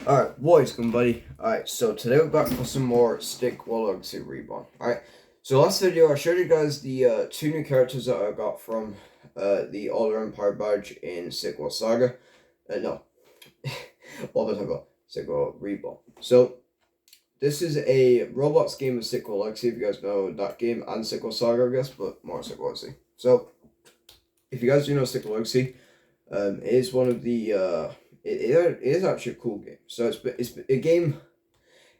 Alright, what is good, buddy? Alright, so today we're back for some more Stick rovlox reborn. Alright, so last video I showed you guys the two new characters that I got from the Older Empire badge in Stick Saga. No, what was I about? Stick reborn. So this is a Roblox game of Stick if you guys know that game, and Stick Saga, I guess, but more Stick So if you guys do know Stick it is one of the it is actually a cool game. So it's a game.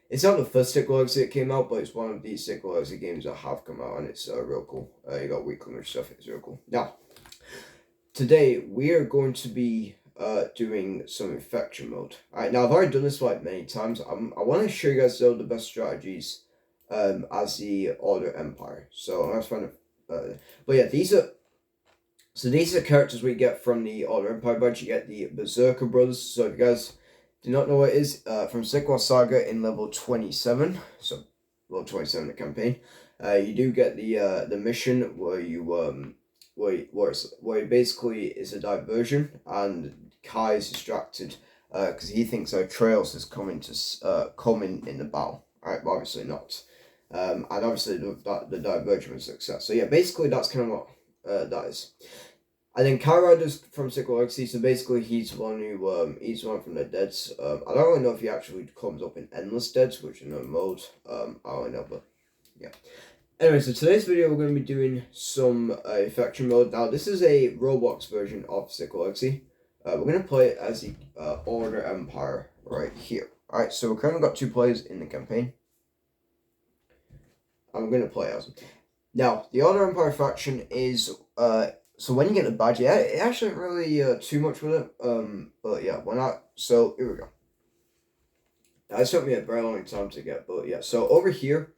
It's not the first Stick that came out, but it's one of these Stick games that have come out, and it's real cool. You got weekly stuff. It's real cool. Now, today we are going to be doing some infection mode. Alright, now I've already done this like many times. I want to show you guys though the best strategies as the Order Empire. So I'm trying to but yeah, these are characters we get from the Order Empire badge. You get the Berserker brothers. So if you guys do not know what it is, from Stick Saga in level 27, so level 27 the campaign, you do get the mission where you where basically is a diversion, and Kai is distracted because he thinks Trails is coming in the battle. Alright, but obviously not. And obviously the diversion was a success. So yeah, basically that's kind of what that is. And then Kyrider's from Stick so basically he's one who he's one from the deads. I don't really know if he actually comes up in Endless Deads, which is another mode. I don't know, but yeah. Anyway, so today's video we're going to be doing some infection mode. Now this is a Roblox version of Stick we're going to play it as the Order Empire right here. Alright, so we've currently got 2 players in the campaign. I'm going to play as them. Now, the Order Empire faction is so when you get the badge, yeah, it actually ain't really too much with it. But yeah, why not? So here we go. That took me a very long time to get, but yeah. So over here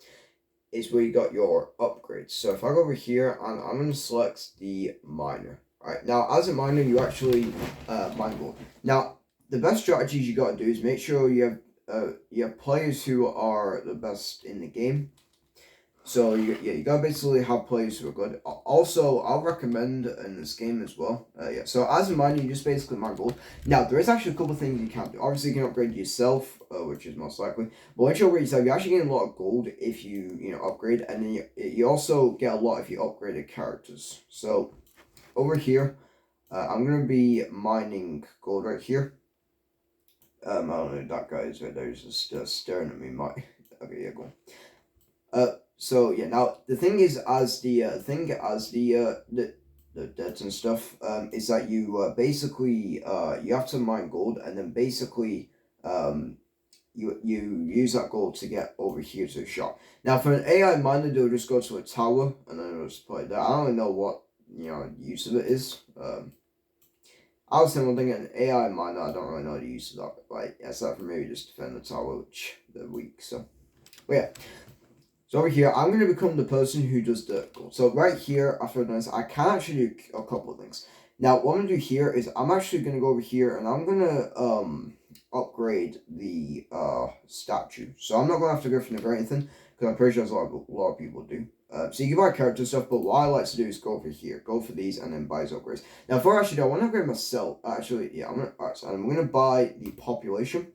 is where you got your upgrades. So if I go over here, and I'm going to select the miner. Alright, now as a miner, you actually mine gold. Now, the best strategies you got to do is make sure you have players who are the best in the game. So you gotta basically have players who are good. Also, I'll recommend in this game as well. So as a miner, you just basically mine gold. Now there is actually a couple of things you can do. Obviously, you can upgrade yourself, which is most likely. But once you upgrade yourself, you actually get a lot of gold if you upgrade, and then you also get a lot if you upgrade the characters. So over here, I'm gonna be mining gold right here. I don't know, that guy is right there. He's just staring at me. Okay, yeah, go. So yeah, now the thing is, as the debts and stuff, is that you basically you have to mine gold, and then basically you use that gold to get over here to the shop. Now for an AI miner, they'll just go to a tower and then they'll just play that. I don't really know what use of it is. I was saying one thing, an AI miner, I don't really know the use of that. Like, aside from maybe just defend the tower, which they're weak. So, but yeah. So over here, I'm going to become the person who does the gold. So right here, after this, I can actually do a couple of things. Now, what I'm going to do here is I'm actually going to go over here and I'm going to upgrade the statue. So I'm not going to have to go for the anything, because I'm pretty sure that's a lot of people do. So you can buy character stuff, but what I like to do is go over here, go for these, and then buy his upgrades. Now, before I actually do, I want to upgrade myself. Actually, yeah, I'm going to buy the population.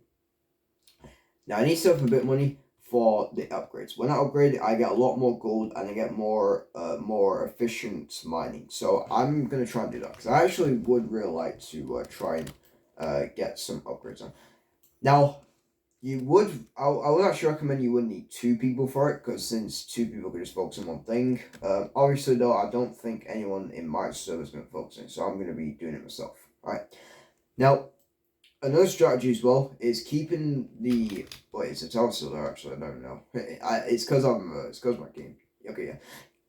Now, I need to save a bit of money for the upgrades. When I upgrade it, I get a lot more gold and I get more efficient mining. So I'm gonna try and do that because I actually would really like to try and get some upgrades on. Now, I would actually recommend you would need 2 people for it, because since 2 people can just focus on one thing. Obviously though, I don't think anyone in my server is gonna focus on it, so I'm gonna be doing it myself. Alright. Now, another strategy as well is keeping the... Wait, it's a tower still there, actually, I don't know. It's because it's because my game. Okay, yeah.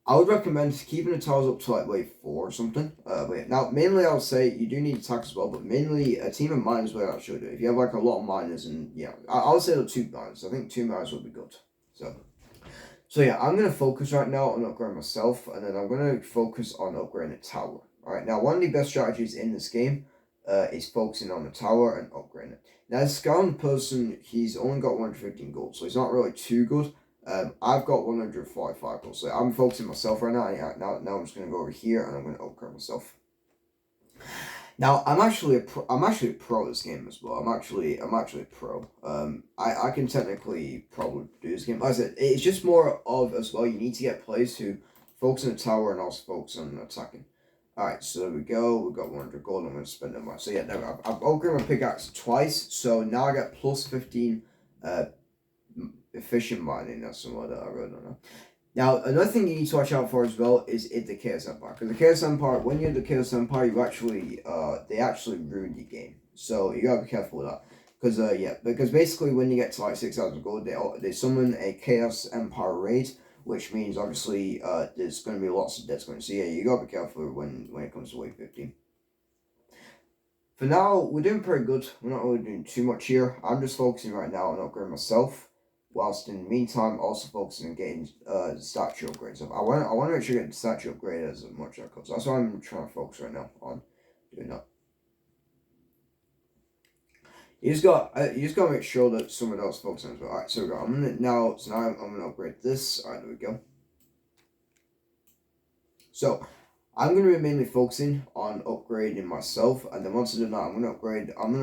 I would recommend keeping the towers up to like wave 4 or something. But yeah. Now, mainly I would say you do need attack as well, but mainly a team of miners will actually do it. If you have like a lot of miners, and yeah, I would say the 2 miners. I think 2 miners would be good. So yeah, I'm going to focus right now on upgrading myself, and then I'm going to focus on upgrading the tower. Alright, now one of the best strategies in this game is focusing on the tower and upgrading it. Now, this Scout person, he's only got 115 gold, so he's not really too good. I've got 145 gold, so I'm focusing myself right now. Now I'm just going to go over here and I'm going to upgrade myself. Now I'm actually I'm actually a pro this game as well. I'm actually a pro. I can technically probably do this game. Like I said, it's just more of as well. You need to get players who focus on the tower and also focus on attacking. All right, so there we go. We've got 100 gold. I'm going to spend it. So yeah, there, I've upgraded my pickaxe twice. So now I get plus 15 efficient mining. That's somewhat that I really don't know. Now, another thing you need to watch out for as well is the Chaos Empire. Because the Chaos Empire, when you're in the Chaos Empire, you actually, they actually ruin your game. So you gotta be careful with that. Because, yeah, because basically when you get to like 6,000 gold, they summon a Chaos Empire raid, which means obviously, there's going to be lots of deaths going to see. Yeah, you gotta be careful when it comes to wave 15. For now, we're doing pretty good. We're not really doing too much here. I'm just focusing right now on upgrading myself, whilst in the meantime also focusing on getting statue upgrades. I want to make sure I get the statue upgrade as much as I could. So that's why I'm trying to focus right now on doing that. You just got to make sure that someone else focuses on it as well. Alright, so we go. Now I'm gonna upgrade this. Alright, there we go. So I'm going to be mainly focusing on upgrading myself, and then once I do that, I'm going to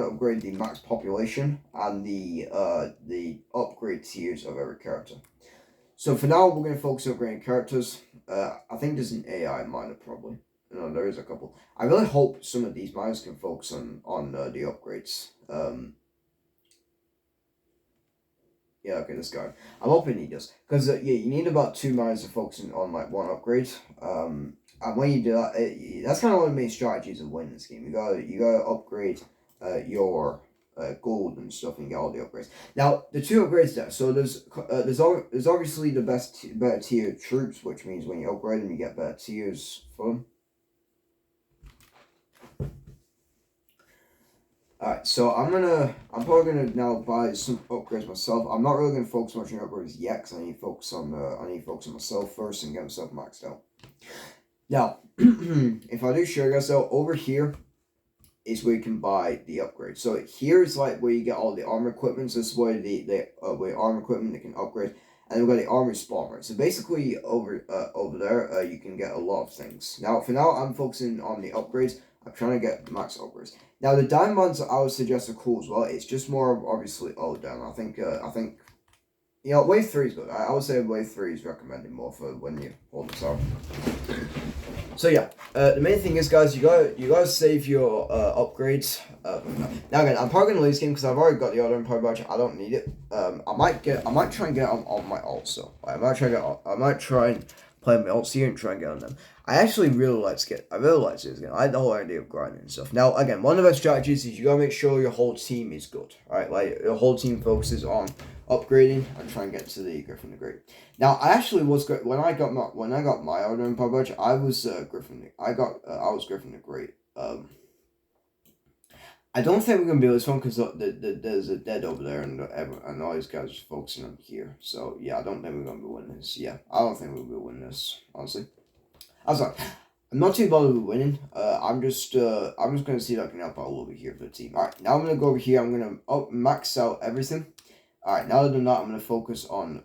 upgrade the max population and the upgrade tiers of every character. So for now, we're going to focus on upgrading characters. I think there's an AI miner probably. No, there is a couple. I really hope some of these miners can focus on the upgrades. Yeah, okay, this guy. I'm hoping he does. Because, yeah, you need about 2 miners to focus on, like, one upgrade. And when you do that, that's kind of one of the main strategies of winning this game. You gotta upgrade your gold and stuff, and you get all the upgrades. Now, the 2 upgrades there. So there's obviously the better tier troops, which means when you upgrade them, you get better tiers for them. Alright, so I'm probably gonna now buy some upgrades myself. I'm not really gonna focus much on upgrades yet, because I need to focus on myself first and get myself maxed out. Now, if I do show you guys, so over here is where you can buy the upgrades. So here's like where you get all the armor equipment. So this is where where armor equipment that can upgrade, and we've got the armor spawner. So basically over there, you can get a lot of things. Now, for now, I'm focusing on the upgrades. I'm trying to get max upgrades. Now, the diamonds I would suggest are cool as well. It's just more of obviously down. I think you know, wave 3 is good. I would say wave 3 is recommended more for when you hold the tower. So yeah, the main thing is, guys, you gotta save your upgrades. Now again, I'm probably gonna lose this game because I've already got the auto empire badge. I don't need it. I might try and get it on my ults though. I might try and play my ults here and try and get on them. I actually really like to this game. I like the whole idea of grinding and stuff. Now again, one of the strategies is you gotta make sure your whole team is good. Alright, like your whole team focuses on upgrading and try and get to the Griffin the Great. Now, I actually was when I got my Order Empire badge, I was Griffin. I was Griffin the Great. I don't think we're gonna be able to this one because there's a dead over there, and all these guys are focusing on here. So yeah, I don't think we're gonna be winning this. Yeah, I don't think we'll be winning this, honestly. I'm sorry. I'm not too bothered with winning. I'm just gonna see if I can help out a little bit here for the team. All right, now I'm gonna go over here. I'm gonna max out everything. Alright, now that I'm not, I'm going to focus on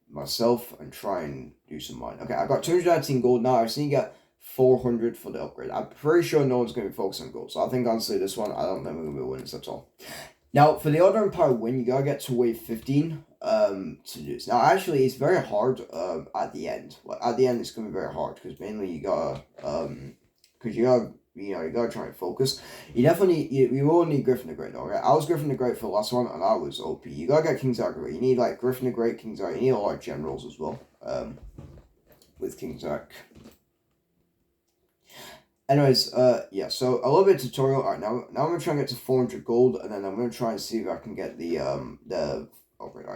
myself and try and do some mine. Okay, I got 219 gold now. I just need to get 400 for the upgrade. I'm pretty sure no one's going to be focused on gold. So I think honestly this one, I don't think we're going to be winning this at all. Now, for the Order Empire win, you got to get to wave 15 to do this. Now, actually, it's very hard at the end. Well, at the end, it's going to be very hard because mainly you got to... you gotta try and focus. You definitely you will need Griffin the Great though, right? I was Griffin the Great for the last one and I was OP. You gotta get King's Arc. You need like Griffin the Great, King's Arc. You need a lot of generals as well. With King's Arc. Anyways, yeah, so a little bit of tutorial. Alright, now I'm gonna try and get to 400 gold, and then I'm gonna try and see if I can get the upgrade.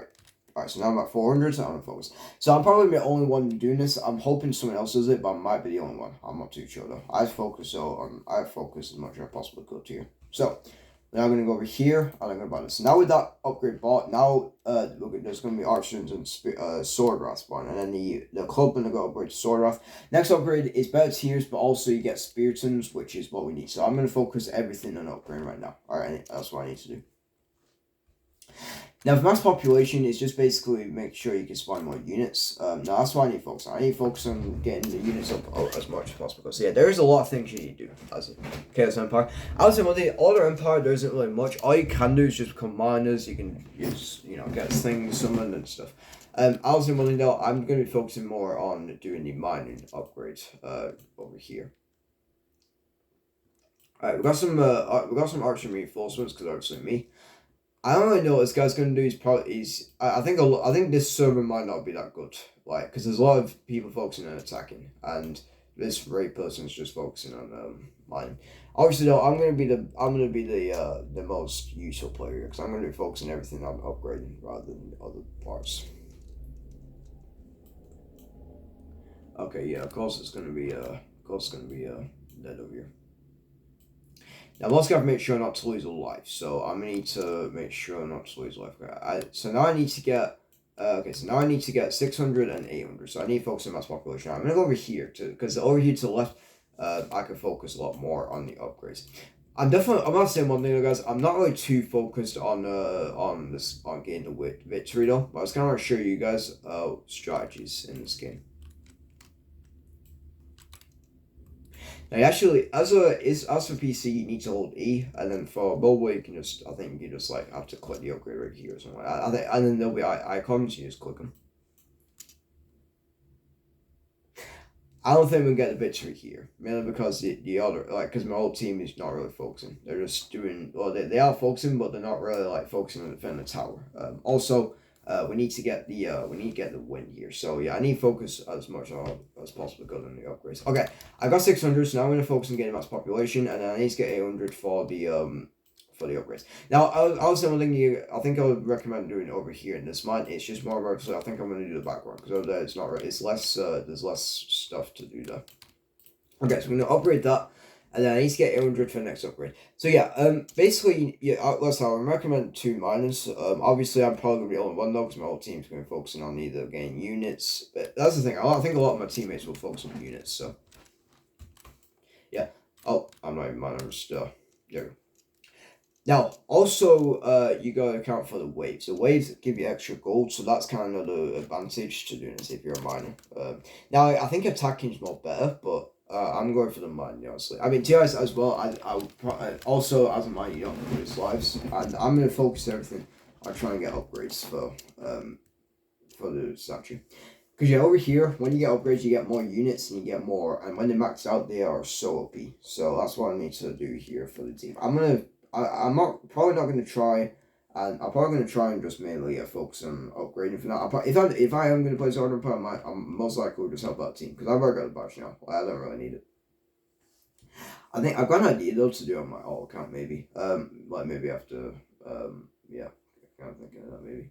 Alright, so now I'm at 400, so I'm gonna focus. So I'm probably the only one doing this. I'm hoping someone else does it, but I might be the only one. I'm not too sure though. I focus as much as I possibly could here. So now I'm gonna go over here and I'm gonna buy this. Now with that upgrade bought, now there's gonna be archers and sword wrath spawn, and then the club gonna go upgrade to sword wrath. Next upgrade is better tiers, but also you get spiritons, which is what we need. So I'm gonna focus everything on upgrading right now. Alright, that's what I need to do. Now, for mass population, it's just basically make sure you can spawn more units. Now, that's what I need to focus on. I need to focus on getting the units up as much as possible. Because, yeah, there is a lot of things you need to do as a Chaos Empire. I would say one thing, Order Empire, there isn't really much. All you can do is just become miners. You can use, get things, summon, and stuff. I was one thing, though, I'm going to be focusing more on doing the mining upgrades over here. Alright, we got some archer reinforcements, because obviously me. I don't really know what this guy's gonna do. I think this server might not be that good, like, because there's a lot of people focusing on attacking, and this raid person is just focusing on mining. Obviously, though, I'm gonna be the most useful player because I'm gonna be focusing everything on upgrading rather than other parts. Okay, yeah, of course it's gonna be dead over here. Now, I'm also going to make sure not to lose a life, so I'm going to need to make sure not to lose a life. So now I need to get 600 and 800, so I need to focus on mass population. I'm going to go over here, because over here to the left, I can focus a lot more on the upgrades. I'm not saying one thing, guys, I'm not really too focused on getting the victory, though, but I was kind of want to show you guys strategies in this game. Now, actually, as for PC, you need to hold E, and then for mobile, you can just like have to click the upgrade right here or something like that. And then there'll be icons, you just click them. I don't think we'll get the victory here, mainly because because my whole team is not really focusing. They're just doing, well, they are focusing, but they're not really like focusing on defending the tower. Also, we need to get the win here. So yeah, I need to focus as much as possible to go on the upgrades. Okay, I got 600, so now I'm gonna focus on getting mass population, and then I need to get 800 for the upgrades. Now, I was saying one thing I think I would recommend doing over here in this mine. It's just more about, so I think I'm gonna do the background because over there it's not right. It's less. There's less stuff to do there. Okay, so we're gonna upgrade that. And then I need to get 800 for the next upgrade. So yeah, basically, yeah, let's have, I recommend 2 miners. Obviously, I'm probably going to be only one though, because my whole team's going to be focusing on either getting units. But that's the thing, I think a lot of my teammates will focus on units, so. Yeah. Oh, I'm not even miners, there we go. Now, also, you gotta account for the waves. The waves give you extra gold, so that's kind of the advantage to doing this if you're a miner. Now, I think attacking is more better, but I'm going for the mining, honestly. I mean, to be honest, as well, I also, as a miner, you don't lose lives, and I'm going to focus everything on trying to get upgrades for the statue. Because yeah, over here, when you get upgrades, you get more units and you get more, and when they max out, they are so OP. So that's what I need to do here for the team. I'm probably not going to try, and I'm probably going to try and just mainly focus on upgrading for now. If I am going to play Order Empire, I'm most likely will just help that team, because I've already got the badge now. I don't really need it. I think I've got an idea though to do on my alt account, maybe. Like maybe after, yeah, I'm thinking of that maybe.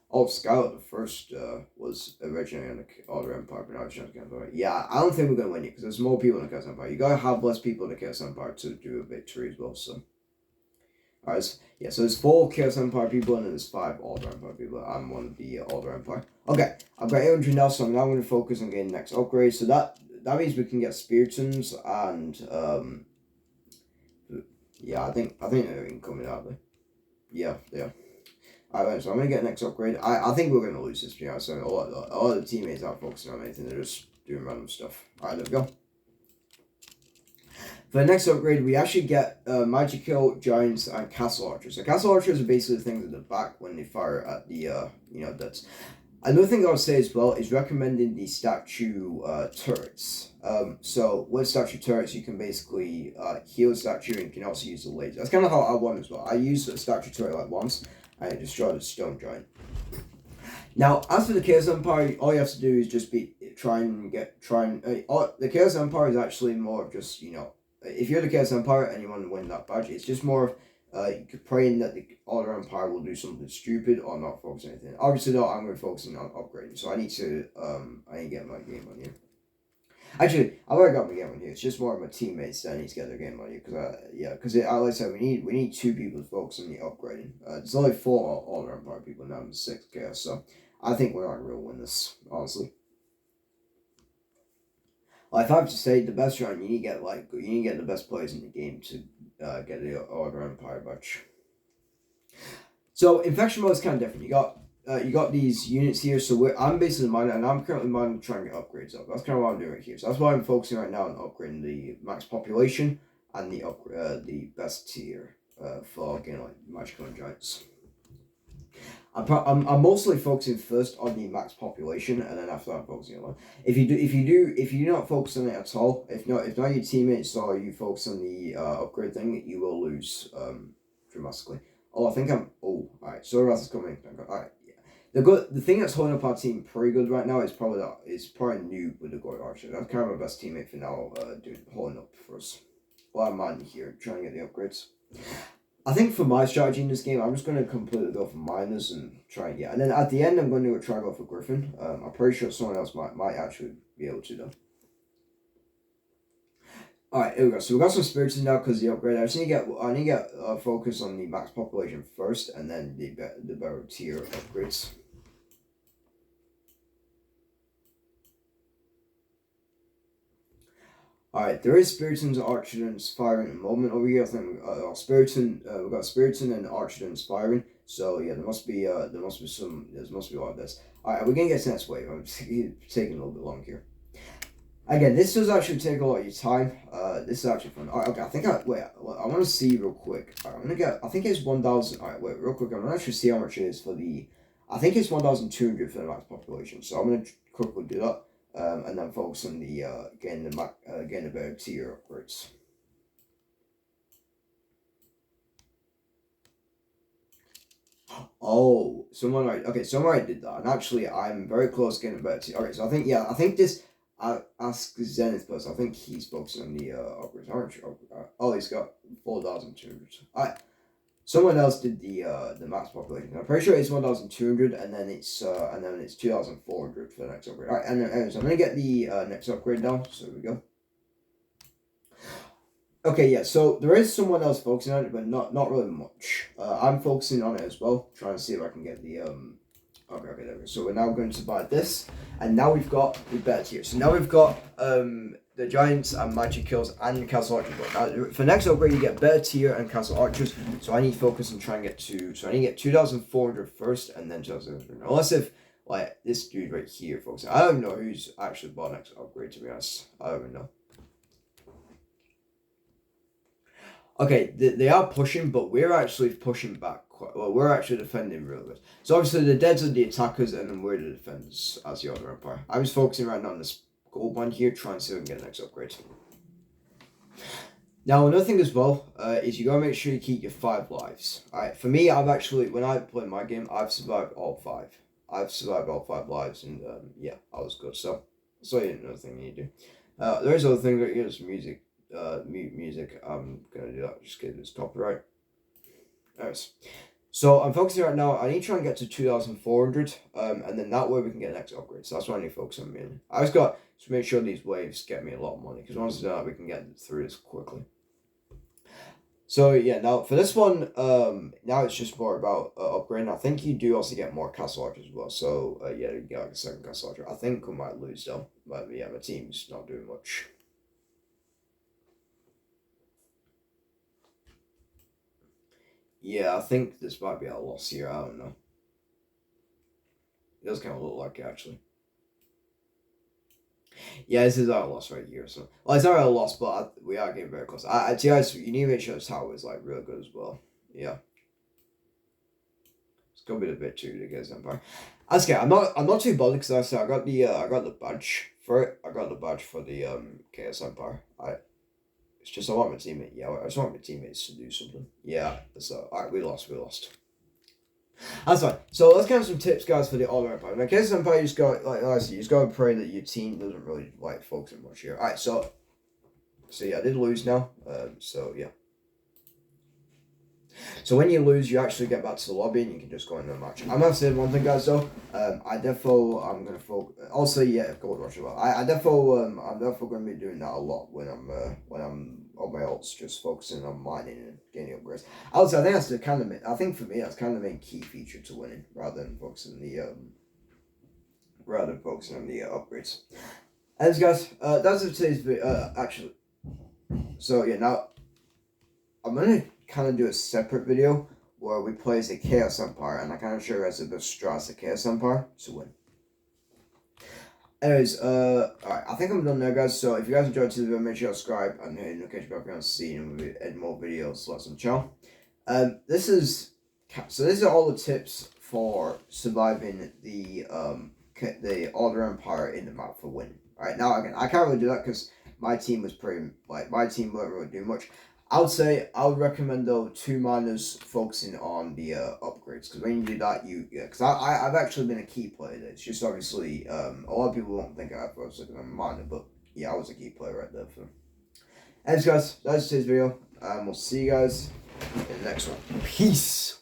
Alt Scout, the first, was originally on the Order Empire, but now it's not Chaos Empire. Yeah, I don't think we're going to win it, because there's more people in the Chaos Empire. You gotta have less people in the Chaos Empire to do a victory as well, so. Alright, yeah, so there's 4 Chaos Empire people, and then there's 5 Order Empire people. I'm one of the Order Empire. Okay, I've got 800 now, so I'm now going to focus on getting the next upgrade. So that means we can get Spiritons, and, yeah, I think they're incoming, aren't they? Yeah, they are. Alright, so I'm going to get the next upgrade. I think we're going to lose this, to be honest. So a lot of the teammates aren't focusing on anything. They're just doing random stuff. Alright, there we go. For the next upgrade, we actually get Magical Giants and Castle Archers. So Castle Archers are basically the things at the back when they fire at the, that's... Another thing I would say as well is recommending the statue turrets. So with statue turrets, you can basically heal a statue, and you can also use the laser. That's kind of how I won as well. I used a statue turret like once, and it destroyed a stone giant. Now, as for the Chaos Empire, all you have to do is just the Chaos Empire is actually more of just, if you're the Chaos Empire and you want to win that badge, it's just more of praying that the Order Empire will do something stupid or not focus on anything. Obviously, though, I'm going to be focusing on upgrading, so I need to get my game on here. Actually, I've already got my game on here. It's just more of my teammates that I need to get their game on here, because like I said, we need 2 people to focus on the upgrading. There's only 4 Order Empire people now, and 6 Chaos, so I think we're not going to win this, honestly. Well, if I have to say the best round, you need to get the best players in the game to get the Order Empire badge. So infection mode is kind of different. You got these units here. So I'm basically mining, and I'm currently mining trying to get upgrades up. That's kind of what I'm doing right here. So that's why I'm focusing right now on upgrading the max population and the best tier for getting like magical and giants. I'm mostly focusing first on the max population, and then after that I'm focusing on. If you do not focus on it at all, if not your teammates or you focus on the upgrade thing, you will lose dramatically. Oh, I think I'm. Oh, alright. Sorry, is coming. Alright, yeah. The thing that's holding up our team pretty good right now is probably Noob with the Gold Archer. That's kind of my best teammate for now. Holding up for us. While I'm mining here, trying to get the upgrades. I think for my strategy in this game, I'm just going to completely go for miners and try and get. And then at the end, I'm going to try to go for Griffin. I'm pretty sure someone else might actually be able to though. Alright, here we go. So we got some spirits in now because the upgrade. I need to get focus on the max population first, and then the better tier upgrades. Alright, there is Spiriton's Archidons firing at the moment over here. I think we've got Spiriton and Archidons firing. So yeah, there must be a lot of this. Alright, we're gonna get to the next wave. I'm taking a little bit long here. Again, this does actually take a lot of your time. This is actually fun. Alright, okay, I want to see real quick. Alright, I think it's 1,000. Alright, wait, real quick. I'm gonna actually see how much it is for I think it's 1,200 for the max population. So I'm gonna quickly do that. And then focus on the getting the better tier upgrades. Oh, someone already did that, and actually I'm very close to getting a better tier. Okay, so I think this Ask Zenith person. I think he's focusing on the upgrades. Aren't you? Oh, he's got 4,200. Someone else did the max population. I'm pretty sure it's 1,200, and then it's 2,400 for the next upgrade. Alright, and anyways, I'm gonna get the next upgrade now. So here we go. Okay, yeah. So there is someone else focusing on it, but not really much. I'm focusing on it as well, trying to see if I can get the Okay, there we go. So we're now going to buy this, and now we've got the better tier. So now we've got the Giants and Magic Kills and Castle Archers. Now, for next upgrade, you get better tier and Castle Archers. So I need to focus on trying to get So I need to get 2,400 first, and then 2,400. Unless if like this dude right here, folks. I don't know who's actually bought next upgrade. To be honest, I don't even know. Okay, they are pushing, but we're actually pushing back quite well. We're actually defending really good. So obviously the Deads are the attackers, and then we're the defenders as the other Empire. I'm just focusing right now on this gold one here, trying to see if we can get the next upgrade. Now another thing as well is you gotta make sure you keep your 5 lives. Alright, for me, when I play my game, I've survived all 5. I've survived all 5 lives, and yeah, I was good. So another thing you do. There is other thing that is music. Mute music. I'm gonna do that just because it's copyright. Nice. So I'm focusing right now. I need to try and get to 2,400, and then that way we can get the next upgrade. So that's what I need to focus on mainly. I just got to make sure these waves get me a lot of money, because once we do that, we can get through this quickly. So yeah, now for this one, now it's just more about upgrading. I think you do also get more Castle Archers as well. So yeah, you get like a second Castle Archer. I think we might lose though, but yeah, my team's not doing much. Yeah, I think this might be a loss here. I don't know. It does kind of look like it, actually. Yeah, this is our loss right here. So, well, it's not our loss, but we are getting very close. To guys, you need to make sure this tower is like really good as well. Yeah, it's gonna be a bit too to get Empire. That's okay. I'm not too bothered because I said I got the badge for it. I got the badge for the KS Empire. It's just I want my teammate. Yeah, I just want my teammates to do something. Yeah. So alright, we lost. That's fine. So let's get some tips, guys, for the All Empire. Now, KS Empire, you just got you just gotta pray that your team doesn't really like focus much here. Alright, so yeah, I did lose now. So yeah. So when you lose, you actually get back to the lobby and you can just go into a match. I'm gonna say one thing, guys. Though, I'm gonna focus. Also, yeah, Gold Rush as well. I'm definitely gonna be doing that a lot when I'm on my ults, just focusing on mining and getting upgrades. Also, I think that's I think for me that's kind of the main key feature to winning, rather than focusing on the upgrades. Anyways, guys, that's it for today's video. Actually, so yeah, now I'm gonna kind of do a separate video where we play as a Chaos Empire, and I kind of show you guys a bit of strat as a Chaos Empire to win. Anyways, alright, I think I'm done there, guys. So if you guys enjoyed today's video, make sure you subscribe and hit the notification bell if you want to see and more videos like on the channel. These are all the tips for surviving the Order Empire in the map for win. Alright, now again, I can't really do that because my team was pretty my team won't really do much. I would recommend though 2 miners focusing on the upgrades, because when you do that, because I've actually been a key player. It's just obviously a lot of people won't think I was like a miner, but yeah, I was a key player right there. Anyways, guys, that's today's video. We'll see you guys in the next one. Peace.